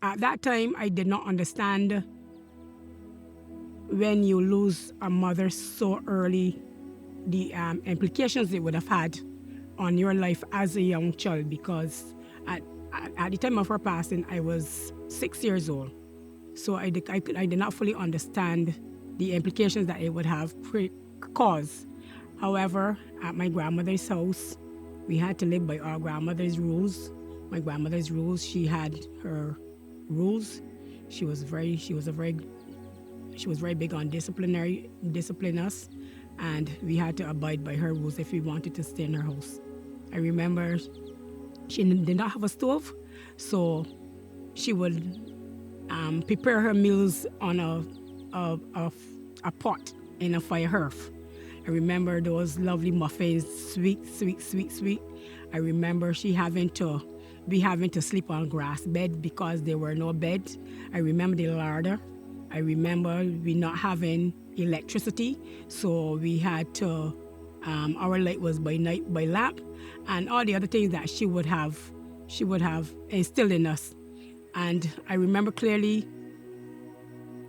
at that time, I did not understand when you lose a mother so early, the implications it would have had on your life as a young child, because at the time of her passing, I was 6 years old. So I did not fully understand the implications that it would have caused. However, at my grandmother's house, we had to live by our grandmother's rules. My grandmother's rules, she had her rules. She was very big on discipline us, and we had to abide by her rules if we wanted to stay in her house. I remember she did not have a stove, so she would prepare her meals on a pot in a fire hearth. I remember those lovely muffins, sweet, sweet, sweet, sweet. I remember we having to sleep on grass bed because there were no beds. I remember the larder. I remember we not having electricity, so we had to, our light was by night by lamp, and all the other things that she would have instilled in us. And I remember clearly,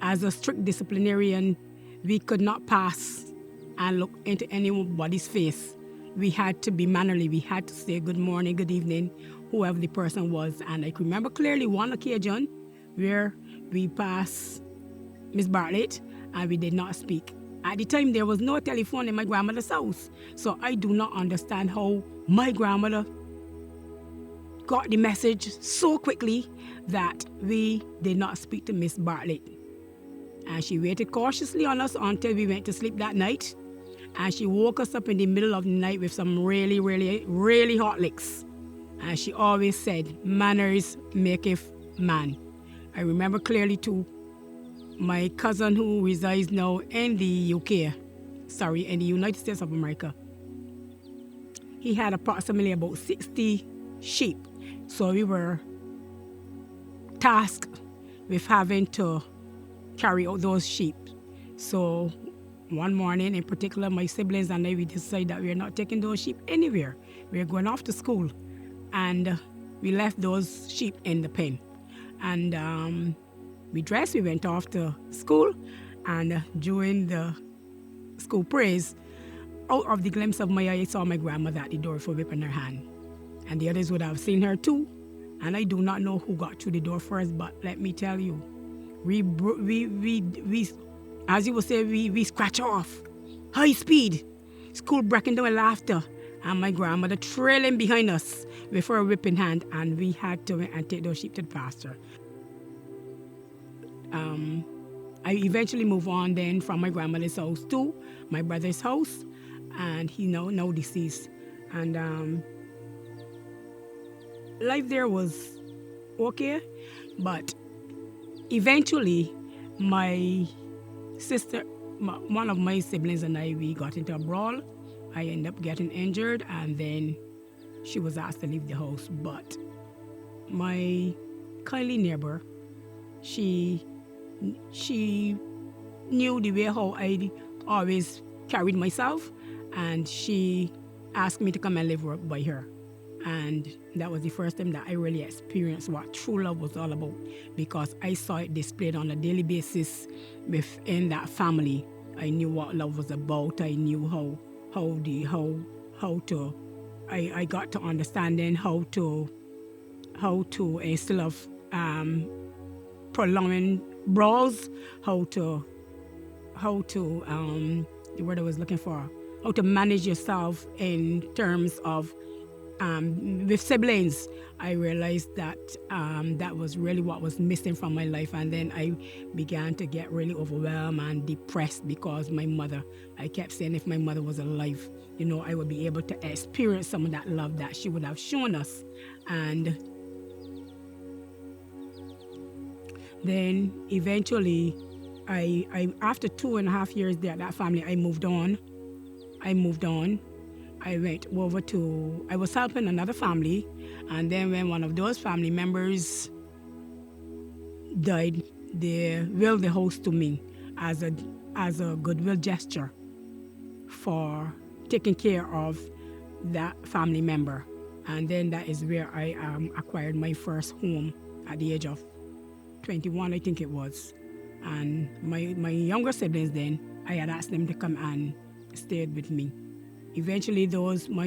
as a strict disciplinarian, we could not pass and look into anybody's face. We had to be mannerly. We had to say good morning, good evening, whoever the person was. And I remember clearly one occasion where we passed Miss Bartlett and we did not speak. At the time, there was no telephone in my grandmother's house. So I do not understand how my grandmother got the message so quickly that we did not speak to Miss Bartlett. And she waited cautiously on us until we went to sleep that night. And she woke us up in the middle of the night with some really, really, really hot licks. And she always said, manners maketh man. I remember clearly too, my cousin who resides now in the UK, in the United States of America, he had approximately about 60 sheep. So we were tasked with having to carry out those sheep. So one morning in particular, my siblings and I, we decided that we are not taking those sheep anywhere. We are going off to school. And we left those sheep in the pen. And we dressed, we went off to school. And during the school praise, out of the glimpse of my eye, I saw my grandmother at the door with a whip in her hand. And the others would have seen her too. And I do not know who got through the door first, but let me tell you, we as you would say, we scratch off. High speed. School breaking down with laughter. And my grandmother trailing behind us with her whip in hand. And we had to take those sheep to the pasture. I eventually moved on then from my grandmother's house to my brother's house. And he now deceased. And life there was okay. But eventually, my sister, one of my siblings and I, we got into a brawl. I ended up getting injured, and then she was asked to leave the house. But my kindly neighbor, she knew the way how I always carried myself, and she asked me to come and live by her. And that was the first time that I really experienced what true love was all about, because I saw it displayed on a daily basis within that family. I knew what love was about. I knew I got to understanding how to instead of prolonging brawls, the word I was looking for, how to manage yourself in terms of with siblings. I realized that that was really what was missing from my life. And then I began to get really overwhelmed and depressed because my mother, I kept saying if my mother was alive, I would be able to experience some of that love that she would have shown us. And then eventually, I after 2.5 years there at that family, I moved on. I went over I was helping another family, and then when one of those family members died, they willed the house to me as a goodwill gesture for taking care of that family member. And then that is where I acquired my first home at the age of 21, I think it was. And my younger siblings then, I had asked them to come and stay with me. Eventually,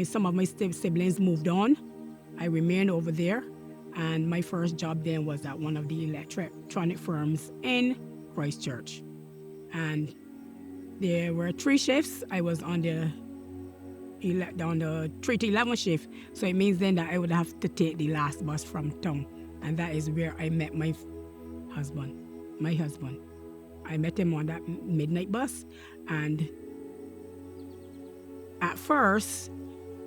some of my siblings moved on. I remained over there, and my first job then was at one of the electronic firms in Christchurch. And there were 3 shifts. I was on the 3 to 11 shift, so it means then that I would have to take the last bus from town, and that is where I met my husband. I met him on that midnight bus, and at first,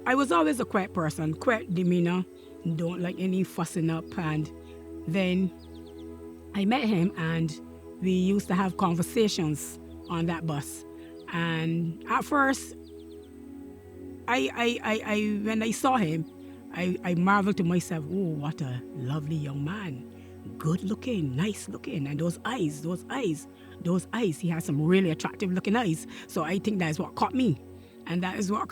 I was always a quiet person, quiet demeanor, don't like any fussing up, and then I met him, and we used to have conversations on that bus. And at first, when I saw him, I marveled to myself, oh, what a lovely young man. Good looking, nice looking, and those eyes, he has some really attractive looking eyes. So I think that's what caught me. And that is what,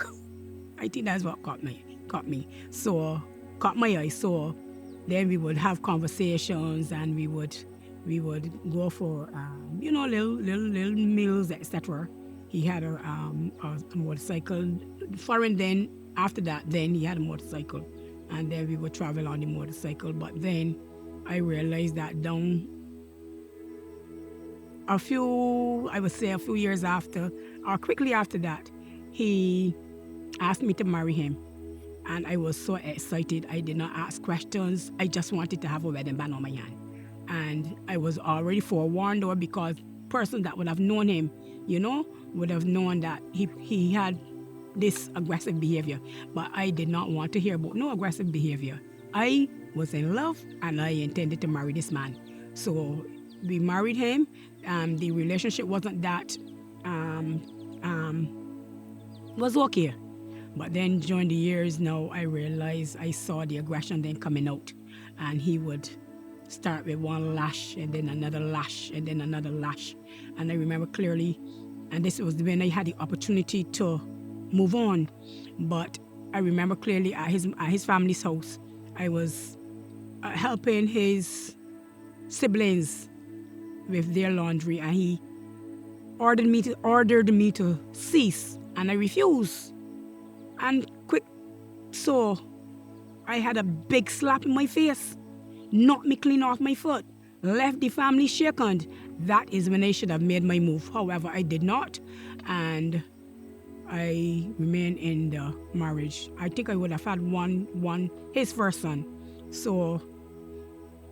I think that's what caught me. So, caught my eye. So then we would have conversations, and we would go for, little meals, etc. He had a motorcycle. Foreign then, after that, then he had a motorcycle. And then we would travel on the motorcycle. But then I realized that a few years after, or quickly after that, he asked me to marry him. And I was so excited. I did not ask questions. I just wanted to have a wedding band on my hand. And I was already forewarned, or because person that would have known him, would have known that he had this aggressive behavior. But I did not want to hear about no aggressive behavior. I was in love, and I intended to marry this man. So we married him. The relationship wasn't that was okay. But then during the years now, I realized I saw the aggression then coming out. And he would start with one lash, and then another lash, and then another lash. And I remember clearly, and this was when I had the opportunity to move on. But I remember clearly at his family's house, I was helping his siblings with their laundry, and he ordered me to cease, and I refused. And quick, so I had a big slap in my face, knocked me clean off my foot, left the family shaken. That is when I should have made my move. However, I did not, and I remained in the marriage. I think I would have had his first son. So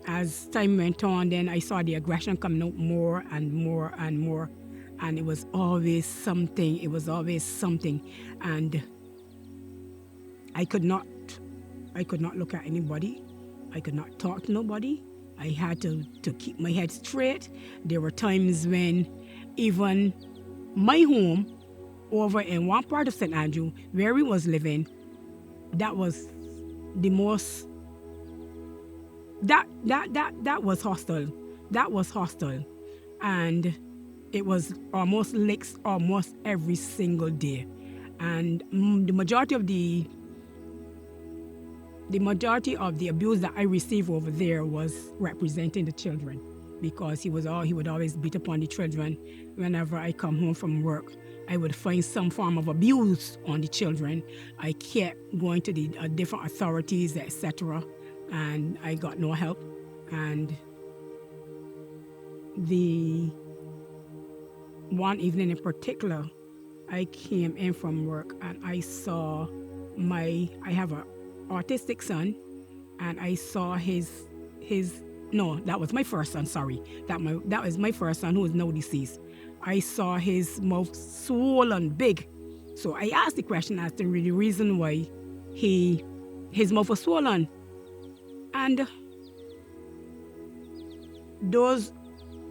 as time went on, then I saw the aggression coming out more and more and more, and it was always something. And I could not look at anybody. I could not talk to nobody. I had to keep my head straight. There were times when even my home over in one part of St. Andrew, where we was living, that was the most, that was hostile. That was hostile. And it was almost licks almost every single day. And the majority of the abuse that I received over there was representing the children, because he would always beat upon the children. Whenever I come home from work, I would find some form of abuse on the children. I kept going to the different authorities, etc., and I got no help. And the one evening in particular, I came in from work and I saw I have an autistic son, and I saw that was my first son, sorry. That was my first son, who is now deceased. I saw his mouth swollen big. So I asked the question as to the reason why his mouth was swollen. And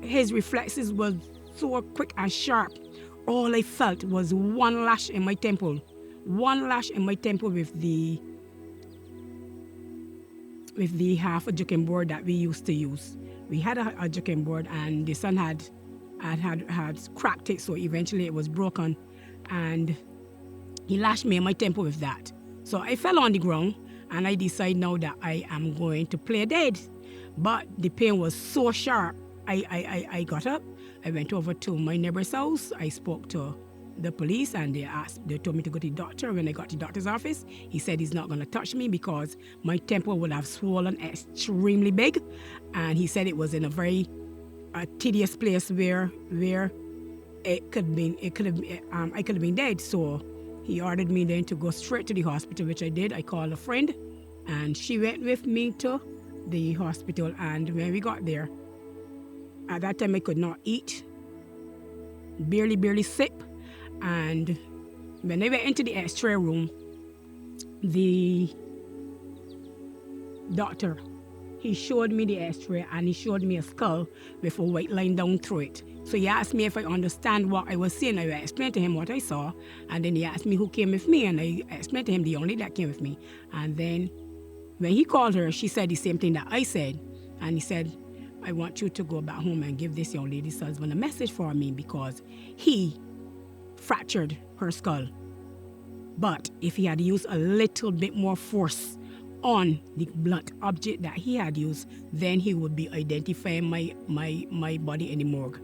his reflexes were so quick and sharp. All I felt was one lash in my temple. One lash in my temple with the half a juking board that we used to use. We had a juking board, and the son had cracked it, so eventually it was broken, and he lashed me in my temple with that. So I fell on the ground, and I decided now that I am going to play dead. But the pain was so sharp. I got up. I went over to my neighbor's house. I spoke to the police and they told me to go to the doctor. When I got to the doctor's office, he said he's not going to touch me because my temple would have swollen extremely big. And he said it was in a very tedious place where I could have been dead. So he ordered me then to go straight to the hospital, which I did. I called a friend and she went with me to the hospital. And when we got there, at that time I could not eat, barely sip. And when I went into the x-ray room, the doctor, he showed me the x-ray and he showed me a skull with a white line down through it. So he asked me if I understand what I was seeing. I explained to him what I saw, and then he asked me who came with me, and I explained to him the only that came with me. And then when he called her, she said the same thing that I said, and he said, I want you to go back home and give this young lady's husband a message for me because he fractured her skull. But if he had used a little bit more force on the blunt object that he had used, then he would be identifying my body in the morgue.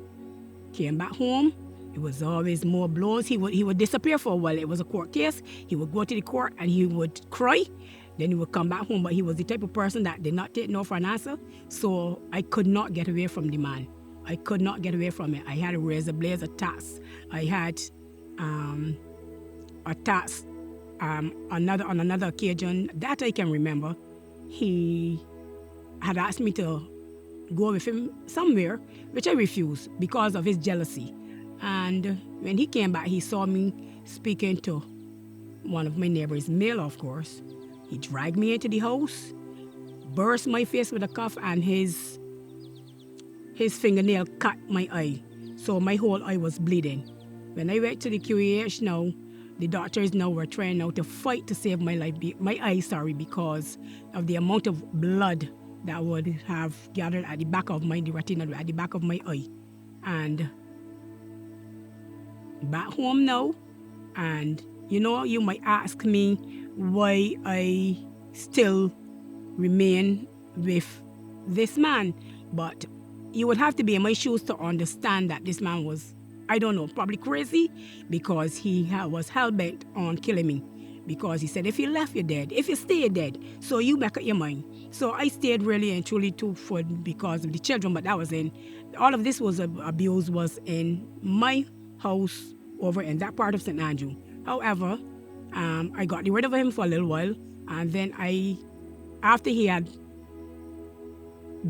Came back home, it was always more blows. He would disappear for a while. It was a court case. He would go to the court and he would cry. Then he would come back home, but he was the type of person that did not take no for an answer. So I could not get away from the man. I could not get away from it. I had a razor blades attacks. I had attacks on another occasion that I can remember. He had asked me to go with him somewhere, which I refused because of his jealousy. And when he came back, he saw me speaking to one of my neighbors, male of course. He dragged me into the house, burst my face with a cuff, and his fingernail cut my eye. So my whole eye was bleeding. When I went to the QEH now, the doctors now were trying now to fight to save my life, my eye, because of the amount of blood that would have gathered at the back of the retina, at the back of my eye. And back home now, and you might ask me why I still remain with this man, but you would have to be in my shoes to understand that this man was, I don't know, probably crazy, because he was hell-bent on killing me. Because he said, if you left, you're dead. If you stay, you're dead. So you make up your mind. So I stayed really and truly because of the children, but that was all of this was abuse was in my house over in that part of St. Andrew. However, I got rid of him for a little while, and then after he had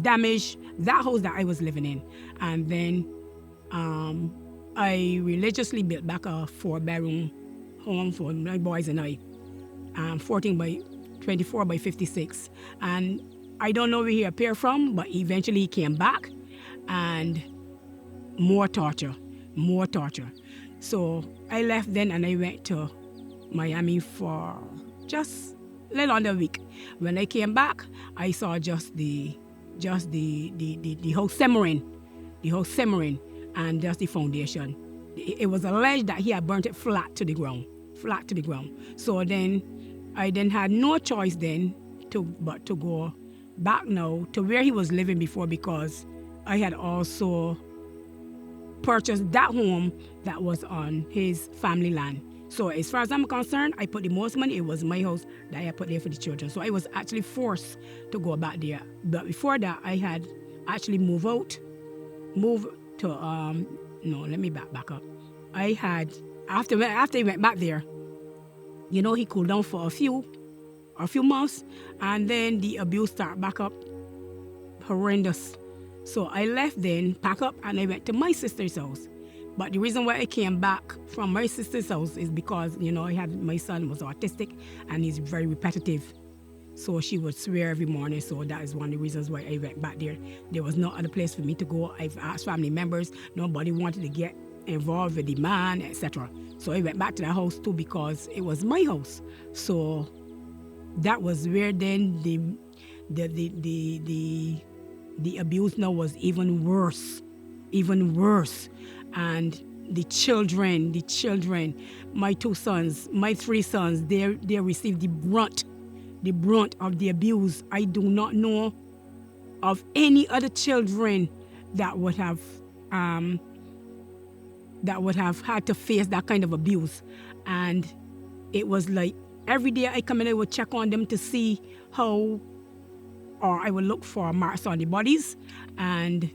damaged that house that I was living in, and then I religiously built back a 4-bedroom home for my boys and I, 14 by 24 by 56. And I don't know where he appeared from, but eventually he came back, and more torture. So I left then and I went to Miami for just a little under a week. When I came back, I saw just the house simmering, and just the foundation. It was alleged that he had burnt it flat to the ground. So then I then had no choice then but to go back now to where he was living before, because I had also purchased that home that was on his family land. So as far as I'm concerned, I put the most money. It was my house that I put there for the children. So I was actually forced to go back there. But before that, I had actually moved to let me back up. I had after he went back there, he cooled down for a few months, and then the abuse started back up, horrendous. So I left then, pack up, and I went to my sister's house. But the reason why I came back from my sister's house is because, my son was autistic and he's very repetitive. So she would swear every morning. So that is one of the reasons why I went back there. There was no other place for me to go. I've asked family members. Nobody wanted to get involved with the man, etc. So I went back to that house too because it was my house. So that was where then the abuse now was even worse. And the children, my 2 sons, my 3 sons, they received the brunt of the abuse. I do not know of any other children that would have had to face that kind of abuse. And it was like every day I come in, I would check on them to see how, or I would look for marks on the bodies. And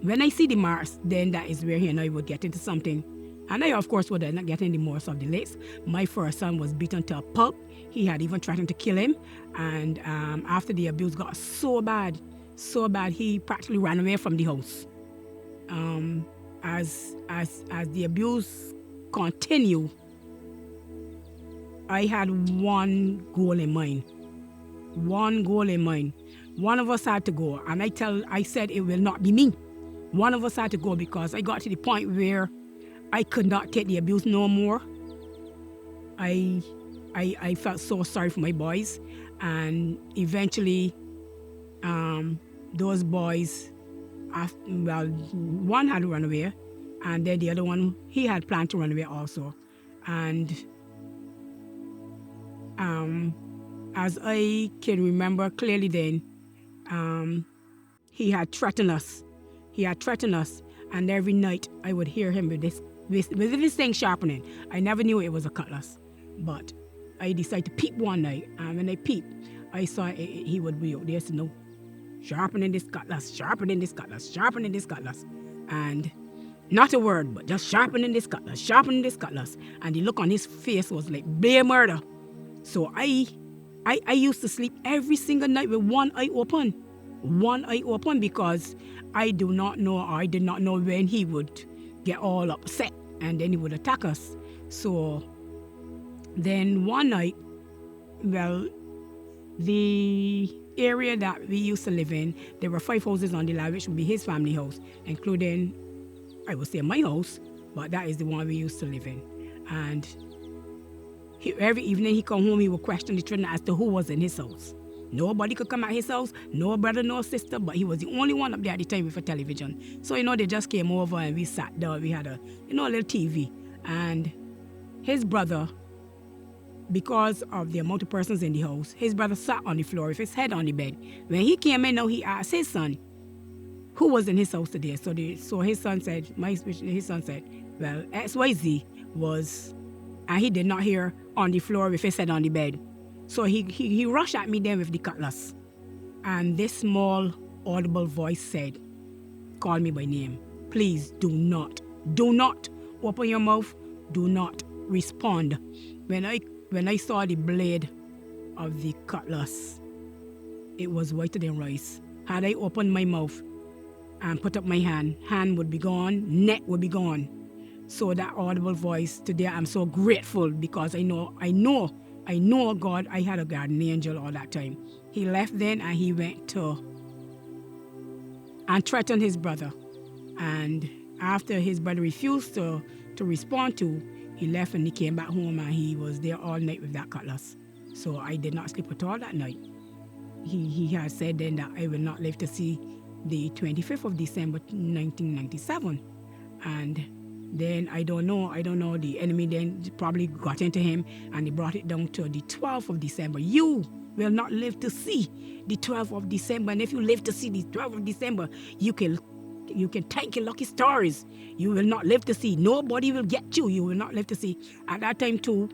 when I see the marks, then that is where he and I would get into something. And I, of course, would not get any more of the lakes. My first son was beaten to a pulp. He had even threatened to kill him. And after the abuse got so bad, he practically ran away from the house. As the abuse continued, I had one goal in mind. One of us had to go. And I said it will not be me. One of us had to go because I got to the point where I could not take the abuse no more. I felt so sorry for my boys. And eventually, those boys, one had run away, and then the other one, he had planned to run away also. And as I can remember clearly then, he had threatened us. And every night I would hear him with this thing sharpening. I never knew it was a cutlass, but I decided to peep one night, and when I peeped, I saw he would be out there, so no, sharpening this cutlass, and not a word, but just sharpening this cutlass, and the look on his face was like bare murder. So I used to sleep every single night with one eye open, because I did not know when he would get all upset and then he would attack us. So then one night, the area that we used to live in, there were 5 houses on the line, which would be his family house, including, I would say, my house, but that is the one we used to live in. And every evening he come home, he would question the children as to who was in his house. Nobody could come at his house, no brother, no sister, but he was the only one up there at the time with a television. So, they just came over and we sat down. We had a little TV. And his brother, because of the amount of persons in the house, his brother sat on the floor with his head on the bed. When he came in, he asked his son, who was in his house today? So his son said, well, XYZ was, and he did not hear on the floor with his head on the bed. So he rushed at me then with the cutlass. And this small audible voice said, call me by name. Please do not open your mouth. Do not respond. When I saw the blade of the cutlass, it was whiter than rice. Had I opened my mouth and put up my hand would be gone, neck would be gone. So that audible voice, today I'm so grateful because I know God, I had a guardian angel all that time. He left then and he went and threatened his brother. And after his brother refused to respond he left and he came back home and he was there all night with that cutlass. So I did not sleep at all that night. He had said then that I will not live to see the 25th of December 1997. And then I don't know, the enemy then probably got into him and he brought it down to the 12th of December. You will not live to see the 12th of December. And if you live to see the 12th of December, you can thank your lucky stars. You will not live to see. Nobody will get you. You will not live to see. At that time too,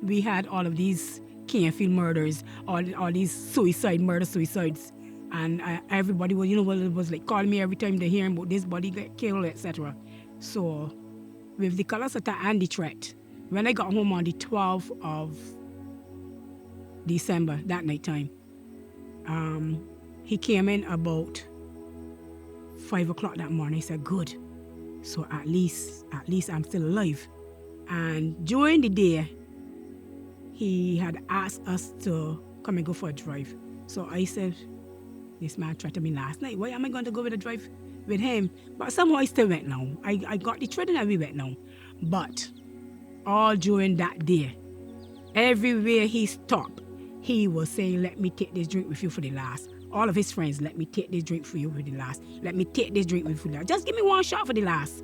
we had all of these Canfield murders, all these suicides. And everybody was, it was like calling me every time they hear about this body get killed, etc. So with the cutlass attack and the threat, when I got home on the 12th of December, that night time, he came in about 5 o'clock that morning. I said, good. So at least I'm still alive. And during the day, he had asked us to come and go for a drive. So I said, this man threatened me last night. Why am I going to go with a drive with him? But somehow I still went now. I got the threat and we went now. But all during that day, everywhere he stopped, he was saying, let me take this drink with you for the last. All of his friends, let me take this drink for you for the last. Let me take this drink with you for the last. Just give me one shot for the last.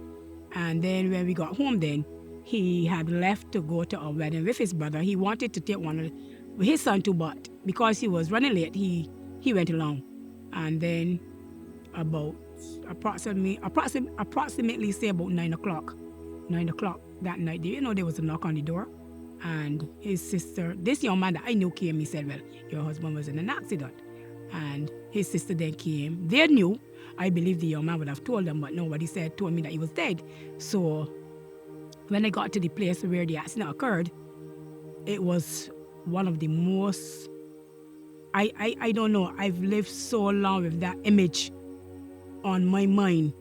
And then when we got home then, he had left to go to a wedding with his brother. He wanted to take one with his son too, but because he was running late, he went along. And then about approximately say about 9 o'clock that night, there was a knock on the door. And his sister, this young man that I knew came, he said, well, your husband was in an accident. And his sister then came. They knew. I believe the young man would have told them, but nobody told me that he was dead. So when I got to the place where the accident occurred, it was one of the most, I don't know, I've lived so long with that image on my mind.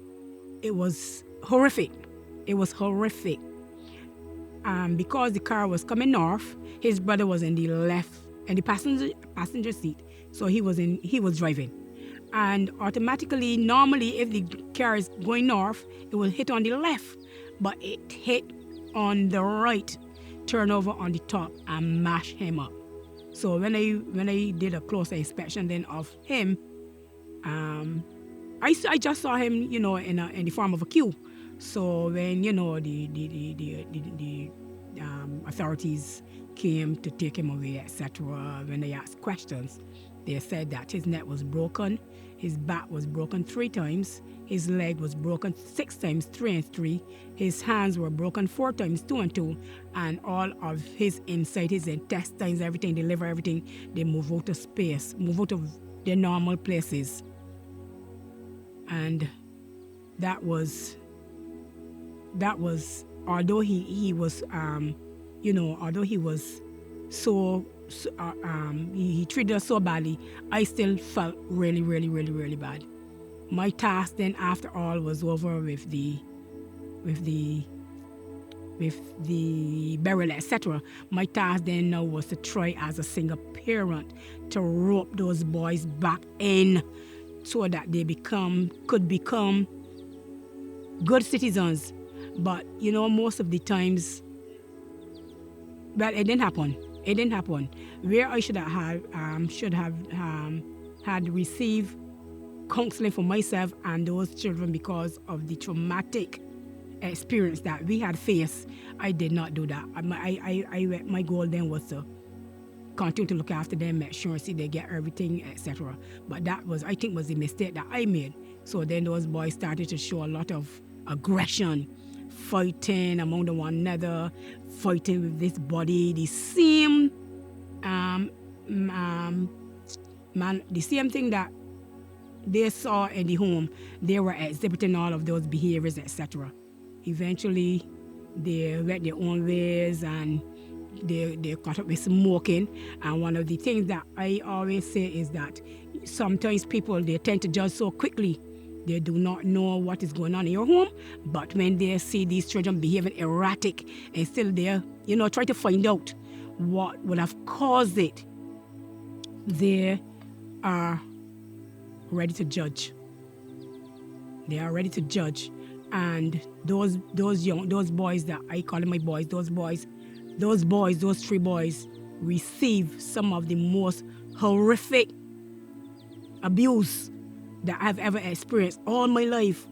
It was horrific. It was horrific. Because the car was coming north, his brother was in the left, in the passenger seat. So he was driving. And automatically, normally, if the car is going north, it will hit on the left. But it hit on the right, turn over on the top and mash him up. So when I did a closer inspection then of him, I just saw him, in the form of a queue. So when the authorities came to take him away, etc., when they asked questions, they said that his neck was broken, his back was broken 3 times, his leg was broken 6 times, 3 and 3, his hands were broken 4 times, 2 and 2, and all of his inside, his intestines, everything, the liver, everything, they move out of space, move out of their normal places. And that was although he was although he was he treated us so badly, I still felt really, really, really, really bad. My task then, after all was over with the burial, etc., my task then now was to try as a single parent to rope those boys back in so that they could become good citizens. But most of the times, well, it didn't happen. Where I should have had received counseling for myself and those children because of the traumatic experience that we had faced, I did not do that. My goal then was to continue to look after them, make sure they get everything, etc. But that was, I think, was the mistake that I made. So then those boys started to show a lot of aggression, fighting among one another, fighting with this body, the same the same thing that they saw in the home, they were exhibiting all of those behaviors, etc. Eventually, they went their own ways and they caught up with smoking. And one of the things that I always say is that sometimes people, they tend to judge so quickly. They do not know what is going on in your home, but when they see these children behaving erratic and still there, try to find out what would have caused it, they are ready to judge. They are ready to judge. And those boys that I call them my boys, those 3 boys receive some of the most horrific abuse that I've ever experienced all my life.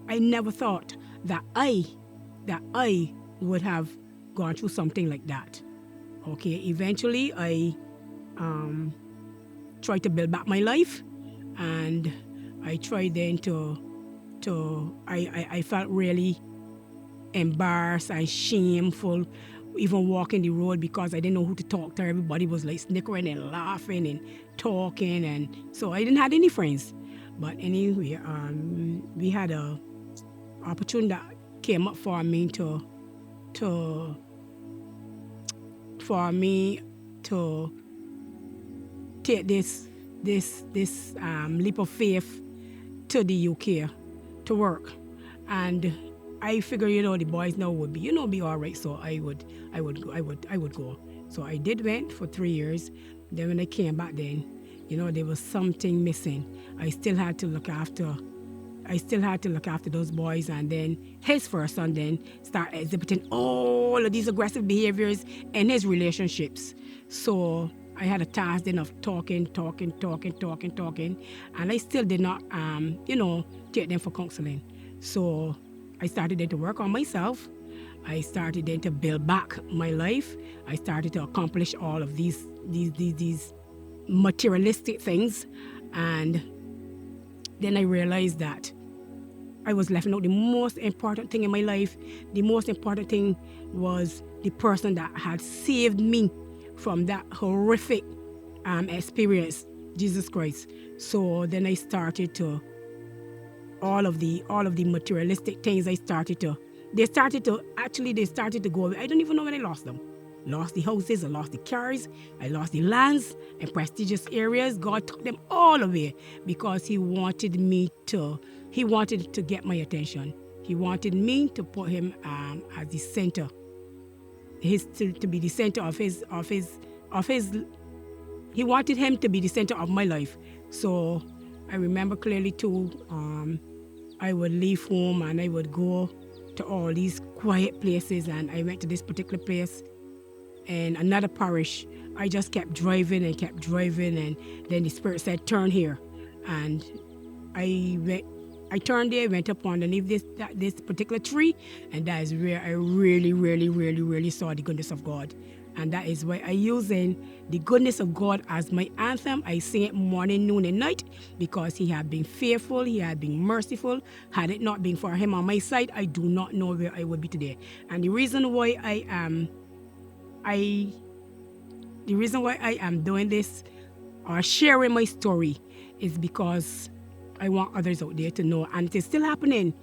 I never thought that I would have gone through something like that. Okay, eventually I tried to build back my life, and I tried then I felt really embarrassed and shameful even walking the road because I didn't know who to talk to. Everybody was like snickering and laughing and talking, and so I didn't have any friends. But anyway, we had a opportunity that came up for me to take this leap of faith to the UK to work. And I figured, the boys now would be, be all right. So I would go. So I did went for 3 years. Then when I came back, then, there was something missing. I still had to look after those boys, and then his first son then start exhibiting all of these aggressive behaviors in his relationships. So I had a task then of talking, and I still did not, take them for counseling. So I started then to work on myself. I started then to build back my life. I started to accomplish all of these materialistic things, and then I realized that I was left out the most important thing in my life. The most important thing was the person that had saved me from that horrific experience, Jesus Christ. So then I started to all of the materialistic things. They started to go away. I don't even know when I lost them. Lost the houses, I lost the cars, I lost the lands and prestigious areas. God took them all away because He wanted to get my attention. He wanted me to put Him as the center. To be the center of his. He wanted Him to be the center of my life. So I remember clearly too. I would leave home and I would go to all these quiet places, and I went to this particular place in another parish. I just kept driving, and then the Spirit said, turn here. And I turned there, went up underneath this particular tree, and that is where I really, really, really, really saw the goodness of God. And that is why I using the goodness of God as my anthem. I sing it morning, noon, and night because He had been faithful, He had been merciful. Had it not been for Him on my side, I do not know where I would be today. And the reason why I am doing this or sharing my story is because I want others out there to know, and it is still happening.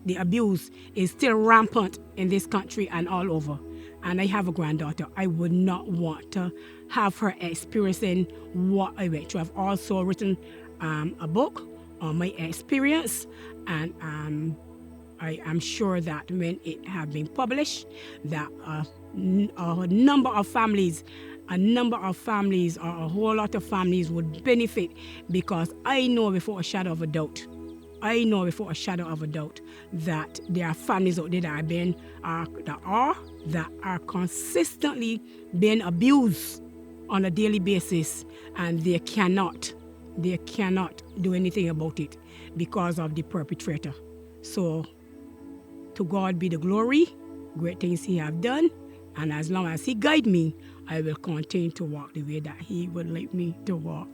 The abuse is still rampant in this country and all over. And I have a granddaughter. I would not want to have her experiencing what I went through. I've also written a book on my experience, and I am sure that when it has been published, that a number of families or a whole lot of families would benefit, because I know without a shadow of a doubt that there are families out there that are consistently being abused on a daily basis, and they cannot do anything about it because of the perpetrator. So to God be the glory, great things He have done, and as long as He guide me, I will continue to walk the way that He would like me to walk.